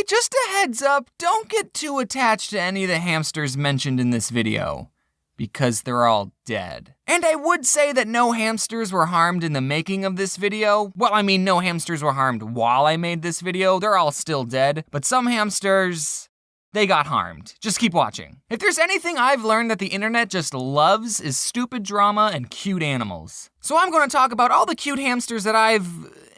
Hey, just a heads up, don't get too attached to any of the hamsters mentioned in this video, because they're all dead. And I would say that no hamsters were harmed in the making of this video. Well, I mean, no hamsters were harmed while I made this video. They're all still dead, but some hamsters, they got harmed. Just keep watching. If there's anything I've learned that the internet just loves is stupid drama and cute animals. So I'm gonna talk about all the cute hamsters that I've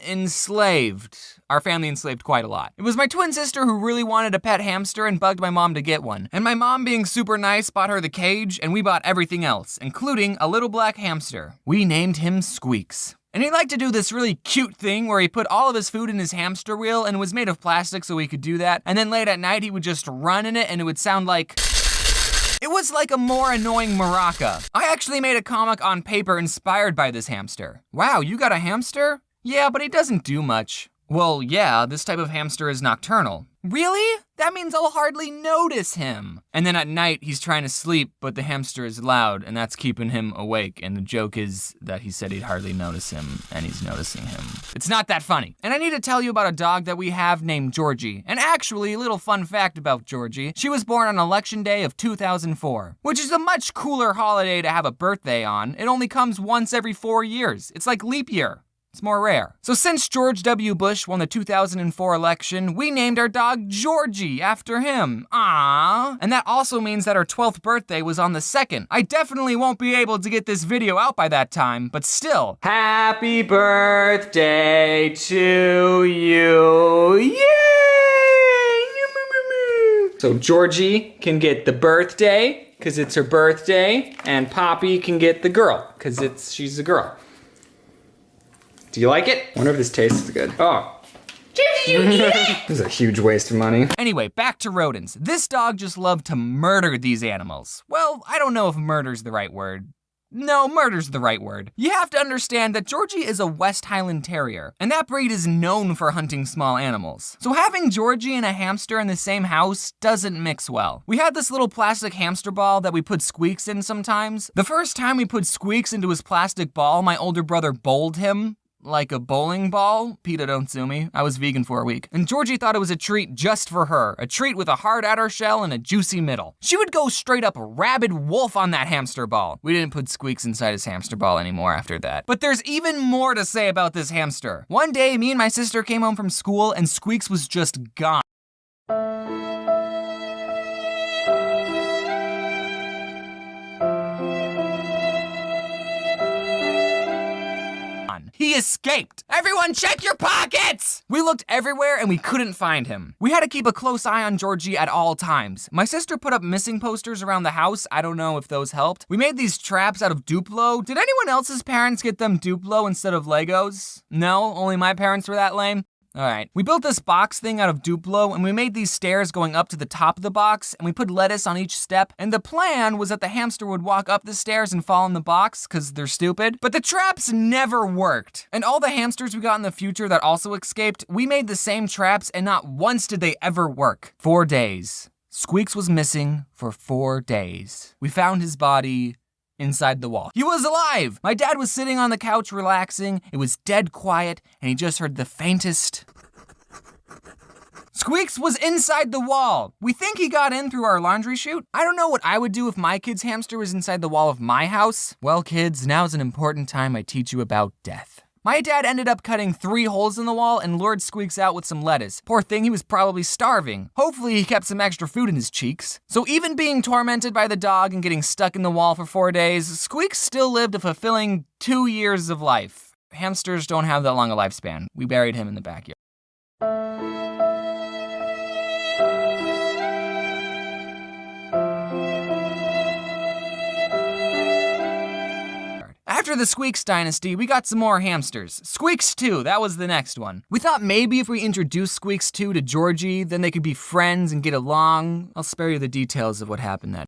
enslaved. Our family enslaved quite a lot. It was my twin sister who really wanted a pet hamster and bugged my mom to get one. And my mom, being super nice, bought her the cage, and we bought everything else, including a little black hamster. We named him Squeaks. And he liked to do this really cute thing where he put all of his food in his hamster wheel, and it was made of plastic so he could do that. And then late at night, he would just run in it and it would sound like... It was like a more annoying maraca. I actually made a comic on paper inspired by this hamster. Wow, you got a hamster? Yeah, but he doesn't do much. Well, yeah, this type of hamster is nocturnal. Really? That means I'll hardly notice him. And then at night, he's trying to sleep, but the hamster is loud, and that's keeping him awake. And the joke is that he said he'd hardly notice him, and he's noticing him. It's not that funny. And I need to tell you about a dog that we have named Georgie. And actually, a little fun fact about Georgie. She was born on election day of 2004, which is a much cooler holiday to have a birthday on. It only comes once every 4 years. It's like leap year. It's more rare. So since George W. Bush won the 2004 election, we named our dog Georgie after him. Aww. And that also means that our 12th birthday was on the 2nd. I definitely won't be able to get this video out by that time, but still. Happy birthday to you. Yay! So Georgie can get the birthday, because it's her birthday, and Poppy can get the girl, because she's a girl. Do you like it? I wonder if this tastes good. Oh. Did you eat it? This is a huge waste of money. Anyway, back to rodents. This dog just loved to murder these animals. Well, I don't know if murder's the right word. No, murder's the right word. You have to understand that Georgie is a West Highland Terrier, and that breed is known for hunting small animals. So having Georgie and a hamster in the same house doesn't mix well. We had this little plastic hamster ball that we put Squeaks in sometimes. The first time we put Squeaks into his plastic ball, my older brother bowled him. Like a bowling ball? PETA, don't sue me. I was vegan for a week. And Georgie thought it was a treat just for her. A treat with a hard outer shell and a juicy middle. She would go straight up rabid wolf on that hamster ball. We didn't put Squeaks inside his hamster ball anymore after that. But there's even more to say about this hamster. One day, me and my sister came home from school and Squeaks was just gone. He escaped. Everyone check your pockets! We looked everywhere and we couldn't find him. We had to keep a close eye on Georgie at all times. My sister put up missing posters around the house. I don't know if those helped. We made these traps out of Duplo. Did anyone else's parents get them Duplo instead of Legos? No, only my parents were that lame? All right, we built this box thing out of Duplo and we made these stairs going up to the top of the box and we put lettuce on each step. And the plan was that the hamster would walk up the stairs and fall in the box because they're stupid. But the traps never worked. And all the hamsters we got in the future that also escaped, we made the same traps and not once did they ever work. 4 days. Squeaks was missing for 4 days. We found his body inside the wall. He was alive! My dad was sitting on the couch relaxing. It was dead quiet, and he just heard the faintest. Squeaks was inside the wall. We think he got in through our laundry chute. I don't know what I would do if my kid's hamster was inside the wall of my house. Well, kids, now's an important time I teach you about death. My dad ended up cutting 3 holes in the wall and lured Squeaks out with some lettuce. Poor thing, he was probably starving. Hopefully he kept some extra food in his cheeks. So even being tormented by the dog and getting stuck in the wall for 4 days, Squeaks still lived a fulfilling 2 years of life. Hamsters don't have that long a lifespan. We buried him in the backyard. After the Squeaks dynasty, we got some more hamsters. Squeaks 2, that was the next one. We thought maybe if we introduced Squeaks 2 to Georgie, then they could be friends and get along. I'll spare you the details of what happened that.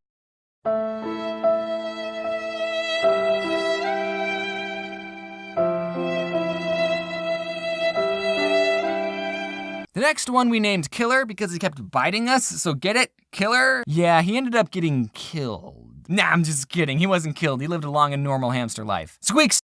The next one we named Killer because he kept biting us, so get it? Killer? Yeah, he ended up getting killed. Nah, I'm just kidding. He wasn't killed. He lived a long and normal hamster life. Squeaks.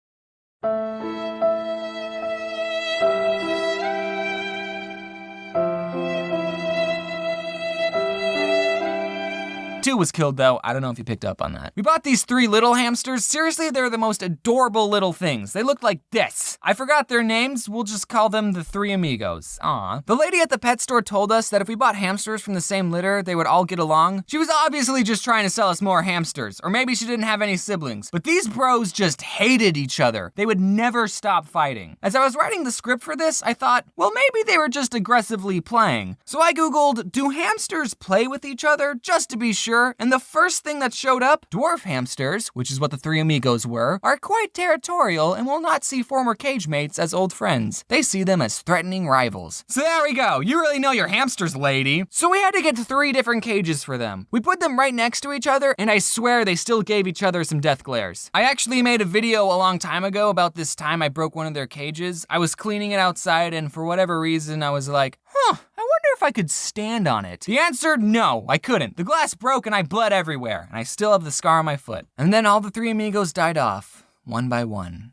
2 was killed though, I don't know if you picked up on that. We bought these 3 little hamsters. Seriously, they're the most adorable little things. They look like this. I forgot their names, we'll just call them the 3 amigos. Aw. The lady at the pet store told us that if we bought hamsters from the same litter, they would all get along. She was obviously just trying to sell us more hamsters, or maybe she didn't have any siblings. But these bros just hated each other. They would never stop fighting. As I was writing the script for this, I thought, well, maybe they were just aggressively playing. So I Googled, do hamsters play with each other, just to be sure, and the first thing that showed up, dwarf hamsters, which is what the 3 amigos were, are quite territorial and will not see former cage mates as old friends. They see them as threatening rivals. So there we go, you really know your hamsters, lady. So we had to get 3 different cages for them. We put them right next to each other, and I swear they still gave each other some death glares. I actually made a video a long time ago about this time I broke one of their cages. I was cleaning it outside, and for whatever reason, I was like, I wonder if I could stand on it. The answer, no, I couldn't. The glass broke and I bled everywhere, and I still have the scar on my foot. And then all the 3 amigos died off, one by one.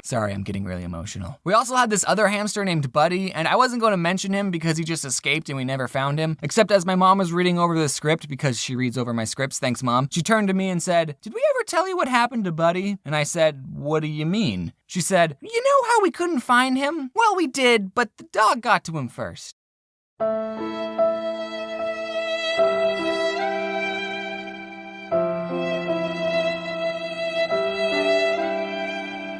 Sorry, I'm getting really emotional. We also had this other hamster named Buddy, and I wasn't going to mention him because he just escaped and we never found him. Except as my mom was reading over the script, because she reads over my scripts, thanks mom, she turned to me and said, "Did we ever tell you what happened to Buddy?" And I said, "What do you mean?" She said, "You know how we couldn't find him? Well, we did, but the dog got to him first."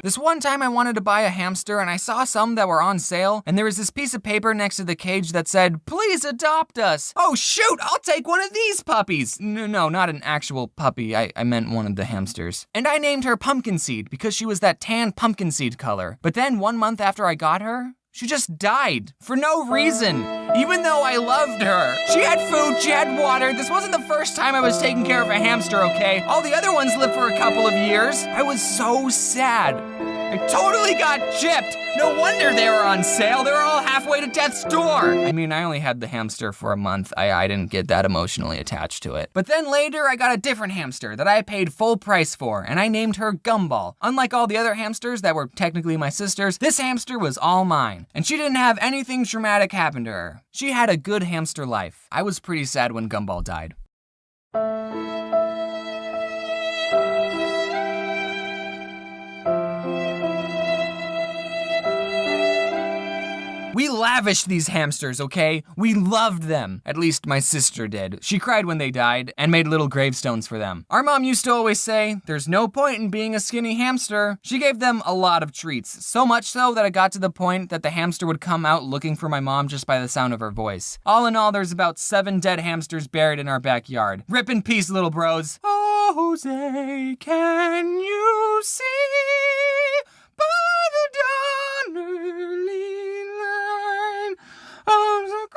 This one time I wanted to buy a hamster and I saw some that were on sale, and there was this piece of paper next to the cage that said, "Please adopt us." Oh shoot, I'll take one of these puppies. No, not an actual puppy, I meant one of the hamsters. And I named her Pumpkin Seed because she was that tan pumpkin seed color. But then 1 month after I got her, she just died for no reason, even though I loved her. She had food, she had water. This wasn't the first time I was taking care of a hamster, okay? All the other ones lived for a couple of years. I was so sad. I totally got gypped. No wonder they were on sale. They were all halfway to death's door. I mean, I only had the hamster for a month. I didn't get that emotionally attached to it. But then later, I got a different hamster that I paid full price for, and I named her Gumball. Unlike all the other hamsters that were technically my sister's, this hamster was all mine. And she didn't have anything traumatic happen to her. She had a good hamster life. I was pretty sad when Gumball died. We lavished these hamsters, okay? We loved them. At least my sister did. She cried when they died and made little gravestones for them. Our mom used to always say, "There's no point in being a skinny hamster." She gave them a lot of treats, so much so that it got to the point that the hamster would come out looking for my mom just by the sound of her voice. All in all, there's about 7 dead hamsters buried in our backyard. Rip in peace, little bros. Oh, Jose, can you see by the dawn early light of the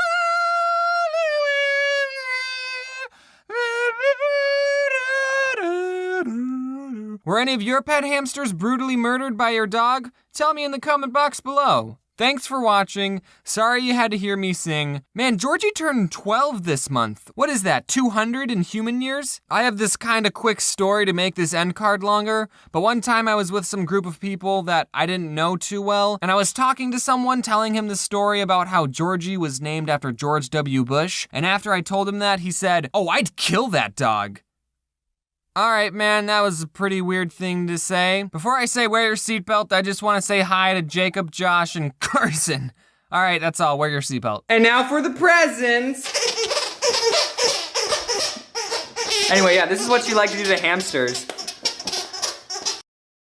Were any of your pet hamsters brutally murdered by your dog? Tell me in the comment box below. Thanks for watching. Sorry you had to hear me sing. Man, Georgie turned 12 this month. What is that, 200 in human years? I have this kind of quick story to make this end card longer, but one time I was with some group of people that I didn't know too well, and I was talking to someone telling him the story about how Georgie was named after George W. Bush, and after I told him that, he said, "Oh, I'd kill that dog." All right, man, that was a pretty weird thing to say. Before I say wear your seatbelt, I just want to say hi to Jacob, Josh, and Carson. All right, that's all. Wear your seatbelt. And now for the presents. Anyway, yeah, this is what you like to do to hamsters.